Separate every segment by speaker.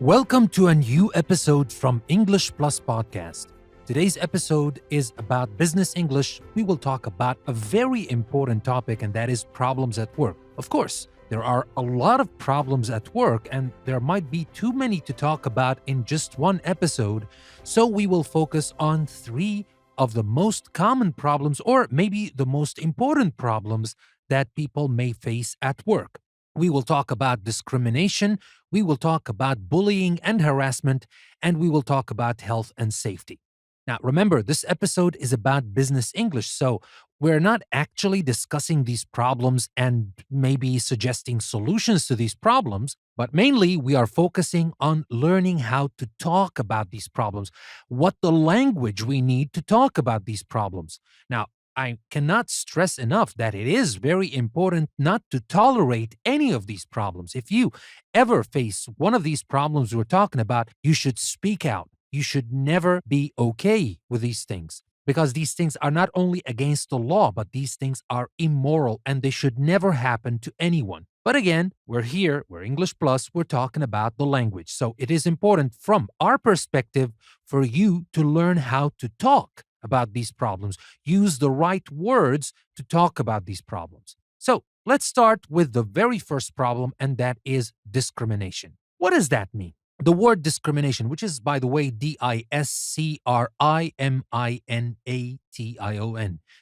Speaker 1: Welcome to a new episode from English Plus Podcast. Today's episode is about business English. We will talk about a very important topic, and that is problems at work. Of course, there are a lot of problems at work, and there might be too many to talk about in just one episode. So we will focus on three of the most common problems, or maybe the most important problems that people may face at work. We will talk about discrimination, we will talk about bullying and harassment, and we will talk about health and safety. Now, remember, this episode is about business English, so we're not actually discussing these problems and maybe suggesting solutions to these problems, but mainly we are focusing on learning how to talk about these problems, what the language we need to talk about these problems. Now, I cannot stress enough that it is very important not to tolerate any of these problems. If you ever face one of these problems we're talking about, you should speak out. You should never be okay with these things because these things are not only against the law, but these things are immoral and they should never happen to anyone. But again, we're here, we're English Plus, we're talking about the language. So it is important from our perspective for you to learn how to talk about these problems. Use the right words to talk about these problems. So let's start with the very first problem, and that is discrimination. What does that mean? The word discrimination, which is, by the way, discrimination,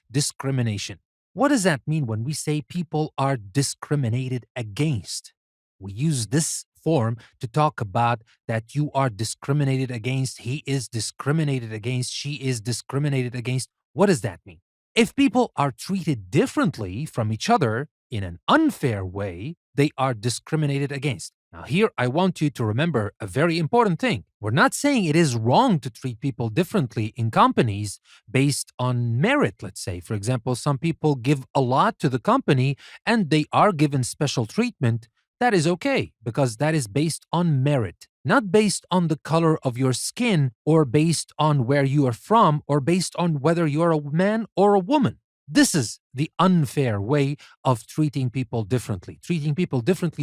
Speaker 1: discrimination. What does that mean when we say people are discriminated against? We use this form to talk about that you are discriminated against, he is discriminated against, she is discriminated against. What does that mean? If people are treated differently from each other in an unfair way, they are discriminated against. Now, here I want you to remember a very important thing. We're not saying it is wrong to treat people differently in companies based on merit, let's say. For example, some people give a lot to the company and they are given special treatment. That is okay because that is based on merit, not based on the color of your skin or based on where you are from or based on whether you're a man or a woman. This is the unfair way of treating people differently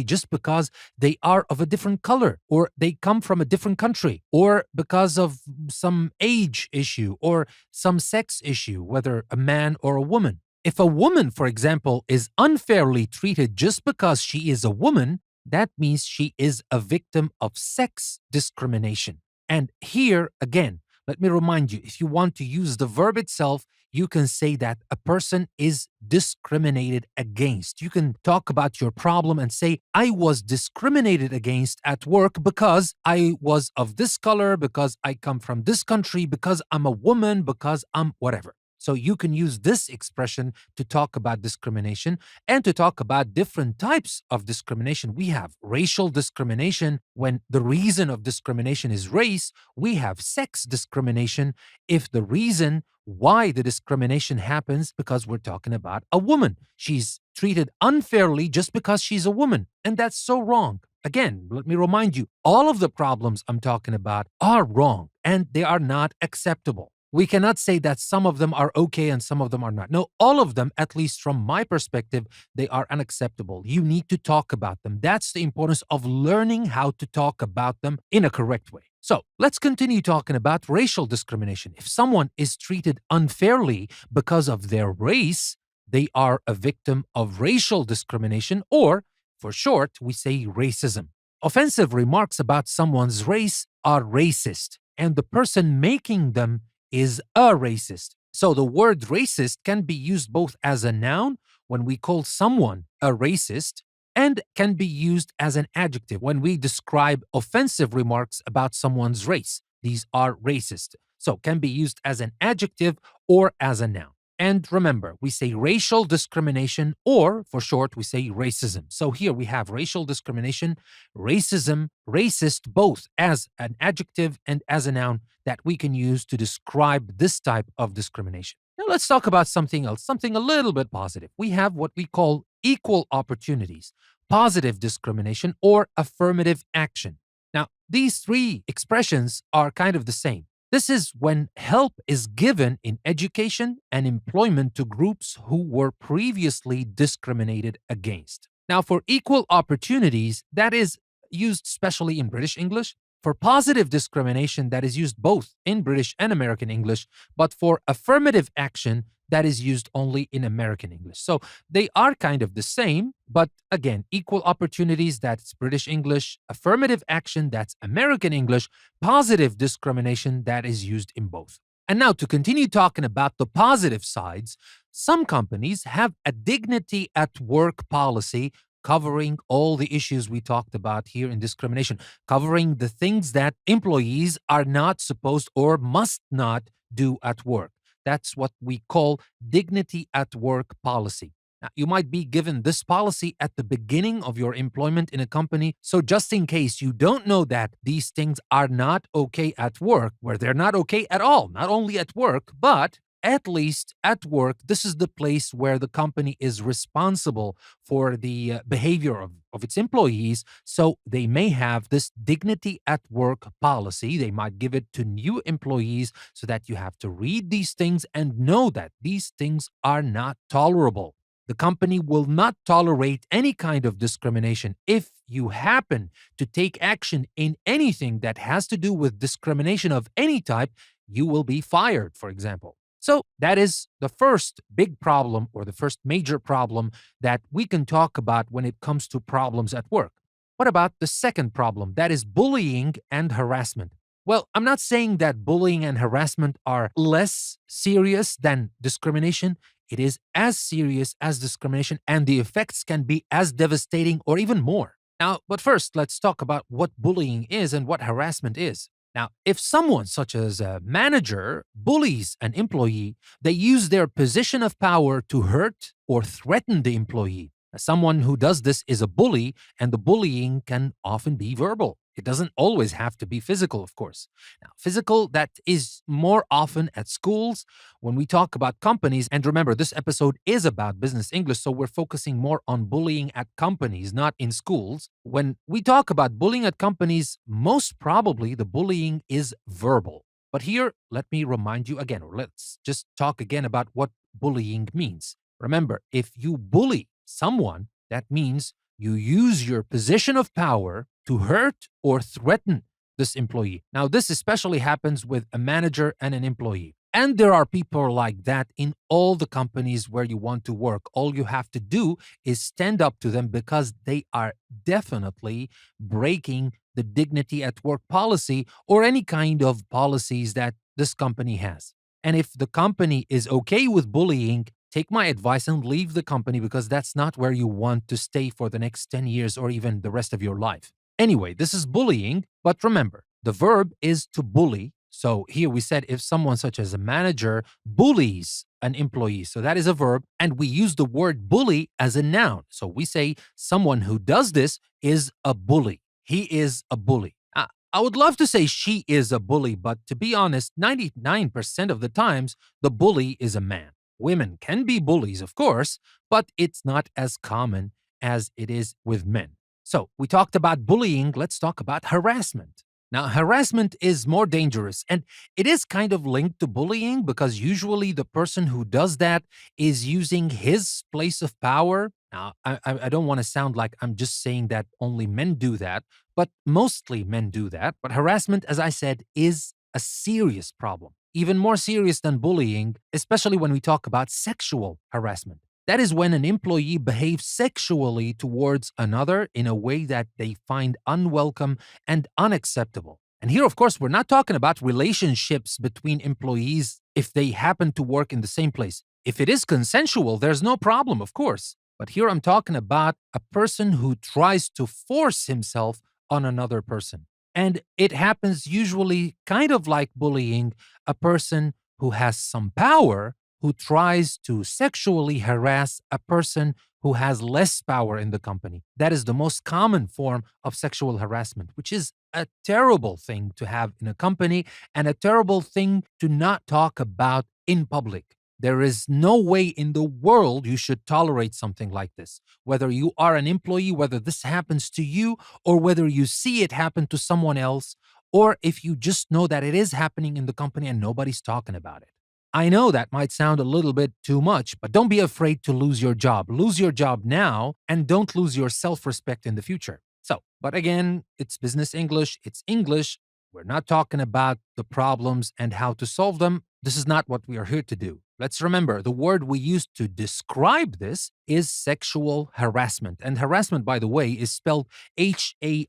Speaker 1: just because they are of a different color or they come from a different country or because of some age issue or some sex issue, whether a man or a woman. If a woman, for example, is unfairly treated just because she is a woman, that means she is a victim of sex discrimination. And here, again, let me remind you, if you want to use the verb itself, you can say that a person is discriminated against. You can talk about your problem and say, I was discriminated against at work because I was of this color, because I come from this country, because I'm a woman, because I'm whatever. So you can use this expression to talk about discrimination and to talk about different types of discrimination. We have racial discrimination when the reason of discrimination is race. We have sex discrimination if the reason why the discrimination happens because we're talking about a woman. She's treated unfairly just because she's a woman, and that's so wrong. Again, let me remind you, all of the problems I'm talking about are wrong and they are not acceptable. We cannot say that some of them are okay and some of them are not. No, all of them, at least from my perspective, they are unacceptable. You need to talk about them. That's the importance of learning how to talk about them in a correct way. So let's continue talking about racial discrimination. If someone is treated unfairly because of their race, they are a victim of racial discrimination, or for short, we say racism. Offensive remarks about someone's race are racist, and the person making them is a racist. So the word racist can be used both as a noun when we call someone a racist and can be used as an adjective when we describe offensive remarks about someone's race. These are racist. So can be used as an adjective or as a noun. And remember, we say racial discrimination, or for short, we say racism. So here we have racial discrimination, racism, racist, both as an adjective and as a noun that we can use to describe this type of discrimination. Now let's talk about something else, something a little bit positive. We have what we call equal opportunities, positive discrimination, or affirmative action. Now, these three expressions are kind of the same. This is when help is given in education and employment to groups who were previously discriminated against. Now, for equal opportunities, that is used especially in British English. For positive discrimination, that is used both in British and American English, but for affirmative action, that is used only in American English. So they are kind of the same, but again, equal opportunities, that's British English, affirmative action, that's American English, positive discrimination, that is used in both. And now to continue talking about the positive sides, some companies have a dignity at work policy covering all the issues we talked about here in discrimination, covering the things that employees are not supposed or must not do at work. That's what we call dignity at work policy. Now, you might be given this policy at the beginning of your employment in a company. So, just in case you don't know that these things are not okay at work, where they're not okay at all, not only at work, but at least at work, this is the place where the company is responsible for the behavior of its employees. So they may have this dignity at work policy. They might give it to new employees so that you have to read these things and know that these things are not tolerable. The company will not tolerate any kind of discrimination. If you happen to take action in anything that has to do with discrimination of any type, you will be fired, for example. So that is the first big problem or the first major problem that we can talk about when it comes to problems at work. What about the second problem? That is bullying and harassment. Well, I'm not saying that bullying and harassment are less serious than discrimination. It is as serious as discrimination, and the effects can be as devastating or even more. Now, but first, let's talk about what bullying is and what harassment is. Now, if someone, such as a manager, bullies an employee, they use their position of power to hurt or threaten the employee. Someone who does this is a bully, and the bullying can often be verbal. It doesn't always have to be physical, of course. Now, physical, that is more often at schools when we talk about companies. And remember, this episode is about business English, so we're focusing more on bullying at companies, not in schools. When we talk about bullying at companies, most probably the bullying is verbal. But here, let me remind you again, or let's just talk again about what bullying means. Remember, if you bully someone, that means you use your position of power to hurt or threaten this employee. Now, this especially happens with a manager and an employee. And there are people like that in all the companies where you want to work. All you have to do is stand up to them because they are definitely breaking the dignity at work policy or any kind of policies that this company has. And if the company is okay with bullying, take my advice and leave the company because that's not where you want to stay for the next 10 years or even the rest of your life. Anyway, this is bullying, but remember, the verb is to bully. So here we said if someone such as a manager bullies an employee, so that is a verb, and we use the word bully as a noun. So we say someone who does this is a bully. He is a bully. I would love to say she is a bully, but to be honest, 99% of the times, the bully is a man. Women can be bullies, of course, but it's not as common as it is with men. So we talked about bullying. Let's talk about harassment. Now, harassment is more dangerous, and it is kind of linked to bullying because usually the person who does that is using his place of power. Now, I don't want to sound like I'm just saying that only men do that, but mostly men do that. But harassment, as I said, is a serious problem, even more serious than bullying, especially when we talk about sexual harassment. That is when an employee behaves sexually towards another in a way that they find unwelcome and unacceptable. And here, of course, we're not talking about relationships between employees if they happen to work in the same place. If it is consensual, there's no problem, of course. But here I'm talking about a person who tries to force himself on another person. And it happens usually kind of like bullying, a person who has some power who tries to sexually harass a person who has less power in the company. That is the most common form of sexual harassment, which is a terrible thing to have in a company and a terrible thing to not talk about in public. There is no way in the world you should tolerate something like this. Whether you are an employee, whether this happens to you, or whether you see it happen to someone else, or if you just know that it is happening in the company and nobody's talking about it. I know that might sound a little bit too much, but don't be afraid to lose your job. Lose your job now and don't lose your self-respect in the future. So But again, it's business English, it's English. We're not talking about the problems and how to solve them. This is not what we are here to do. Let's remember the word we use to describe this is sexual harassment. And harassment, by the way, is spelled Harassment.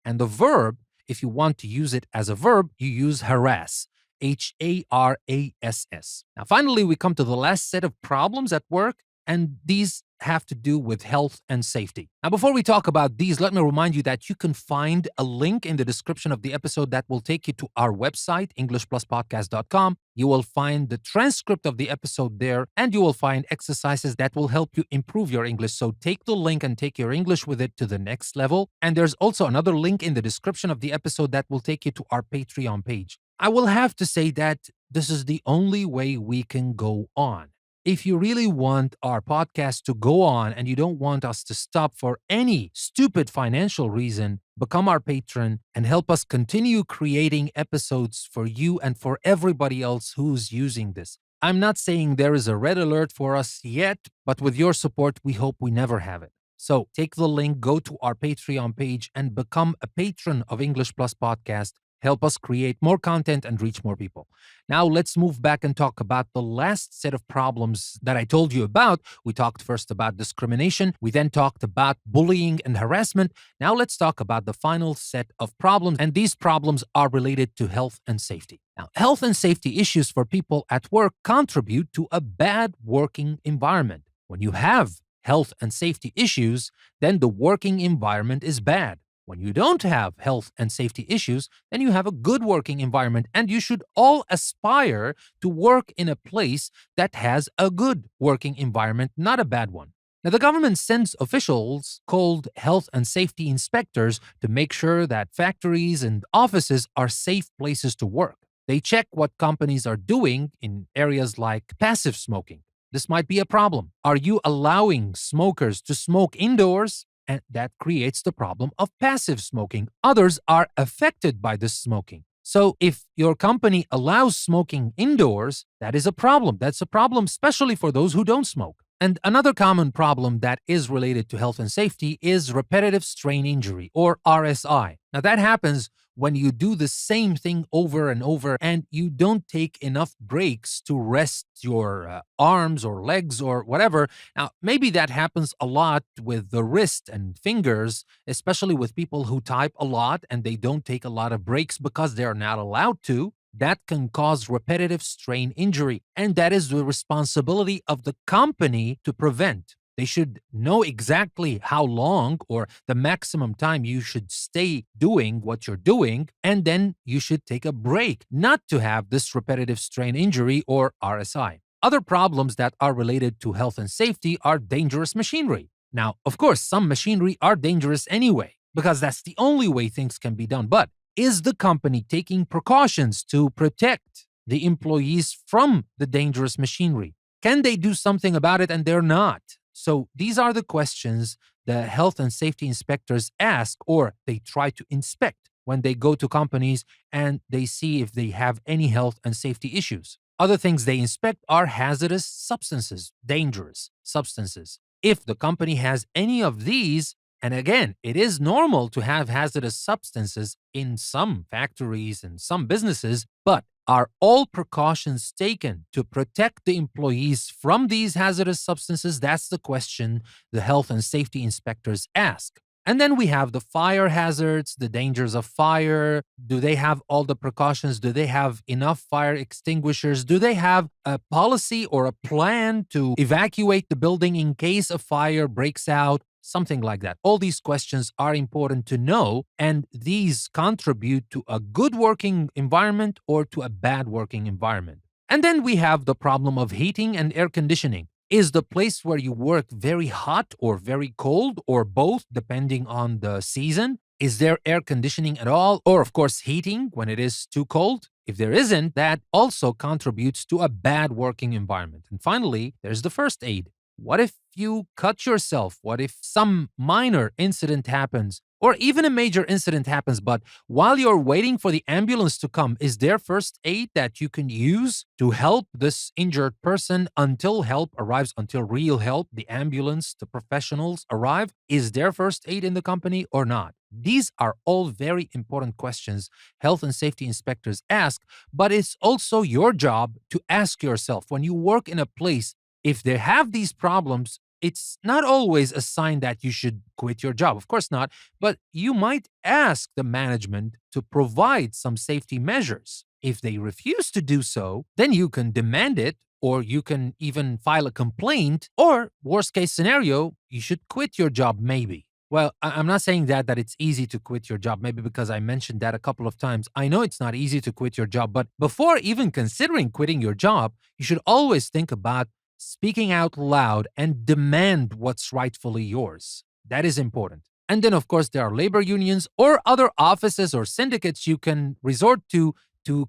Speaker 1: And the verb, if you want to use it as a verb, you use harass. Harass. Now, finally, we come to the last set of problems at work, and these have to do with health and safety. Now, before we talk about these, let me remind you that you can find a link in the description of the episode that will take you to our website, EnglishPlusPodcast.com. You will find the transcript of the episode there, and you will find exercises that will help you improve your English. So take the link and take your English with it to the next level. And there's also another link in the description of the episode that will take you to our Patreon page. I will have to say that this is the only way we can go on. If you really want our podcast to go on and you don't want us to stop for any stupid financial reason, become our patron and help us continue creating episodes for you and for everybody else who's using this. I'm not saying there is a red alert for us yet, but with your support, we hope we never have it. So take the link, go to our Patreon page, and become a patron of English Plus Podcast. Help us create more content and reach more people. Now, let's move back and talk about the last set of problems that I told you about. We talked first about discrimination. We then talked about bullying and harassment. Now, let's talk about the final set of problems. And these problems are related to health and safety. Now, health and safety issues for people at work contribute to a bad working environment. When you have health and safety issues, then the working environment is bad. When you don't have health and safety issues, then you have a good working environment, and you should all aspire to work in a place that has a good working environment, not a bad one. Now, the government sends officials called health and safety inspectors to make sure that factories and offices are safe places to work. They check what companies are doing in areas like passive smoking. This might be a problem. Are you allowing smokers to smoke indoors? And that creates the problem of passive smoking. Others are affected by this smoking. So if your company allows smoking indoors, that is a problem. That's a problem, especially for those who don't smoke. And another common problem that is related to health and safety is repetitive strain injury, or RSI. Now, that happens when you do the same thing over and over and you don't take enough breaks to rest your arms or legs or whatever. Now, maybe that happens a lot with the wrist and fingers, especially with people who type a lot and they don't take a lot of breaks because they're not allowed to. That can cause repetitive strain injury, and that is the responsibility of the company to prevent. They should know exactly how long or the maximum time you should stay doing what you're doing, and then you should take a break not to have this repetitive strain injury or RSI. Other problems that are related to health and safety are dangerous machinery. Now, of course, some machinery are dangerous anyway, because that's the only way things can be done. But is the company taking precautions to protect the employees from the dangerous machinery? Can they do something about it and they're not? So these are the questions the health and safety inspectors ask, or they try to inspect when they go to companies and they see if they have any health and safety issues. Other things they inspect are hazardous substances, dangerous substances. If the company has any of these, and again, it is normal to have hazardous substances in some factories and some businesses, but are all precautions taken to protect the employees from these hazardous substances? That's the question the health and safety inspectors ask. And then we have the fire hazards, the dangers of fire. Do they have all the precautions? Do they have enough fire extinguishers? Do they have a policy or a plan to evacuate the building in case a fire breaks out? Something like that. All these questions are important to know, and these contribute to a good working environment or to a bad working environment. And then we have the problem of heating and air conditioning. Is the place where you work very hot or very cold, or both, depending on the season? Is there air conditioning at all? Or, of course, heating when it is too cold? If there isn't, that also contributes to a bad working environment. And finally, there's the first aid. What if you cut yourself? What if some minor incident happens? Or even a major incident happens, but while you're waiting for the ambulance to come, is there first aid that you can use to help this injured person until help arrives, until real help, the ambulance, the professionals arrive? Is there first aid in the company or not? These are all very important questions health and safety inspectors ask, but it's also your job to ask yourself when you work in a place, if they have these problems, it's not always a sign that you should quit your job. Of course not. But you might ask the management to provide some safety measures. If they refuse to do so, then you can demand it, or you can even file a complaint, or worst case scenario, you should quit your job maybe. Well, I'm not saying that it's easy to quit your job, maybe because I mentioned that a couple of times. I know it's not easy to quit your job, but before even considering quitting your job, you should always think about speaking out loud and demand what's rightfully yours. That is important. And then, of course, there are labor unions or other offices or syndicates you can resort to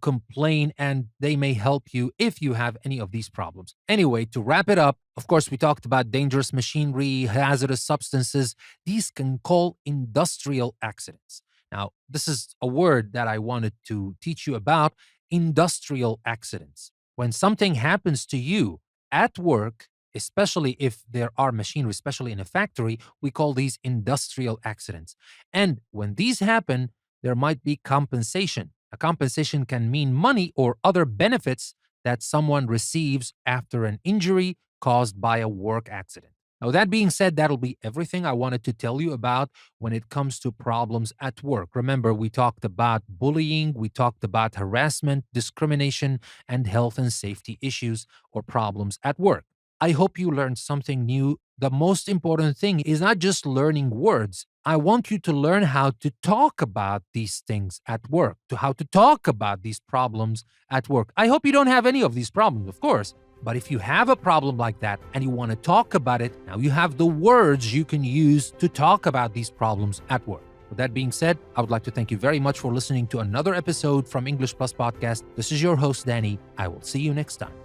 Speaker 1: complain, and they may help you if you have any of these problems. Anyway, to wrap it up, of course, we talked about dangerous machinery, hazardous substances. These can cause industrial accidents. Now, this is a word that I wanted to teach you about: industrial accidents. When something happens to you at work, especially if there are machinery, especially in a factory, we call these industrial accidents. And when these happen, there might be compensation. A compensation can mean money or other benefits that someone receives after an injury caused by a work accident. Now, that being said, that'll be everything I wanted to tell you about when it comes to problems at work. Remember, we talked about bullying, we talked about harassment, discrimination, and health and safety issues or problems at work. I hope you learned something new. The most important thing is not just learning words. I want you to learn how to talk about these things at work, to how to talk about these problems at work. I hope you don't have any of these problems, of course. But if you have a problem like that and you want to talk about it, now you have the words you can use to talk about these problems at work. With that being said, I would like to thank you very much for listening to another episode from English Plus Podcast. This is your host, Danny. I will see you next time.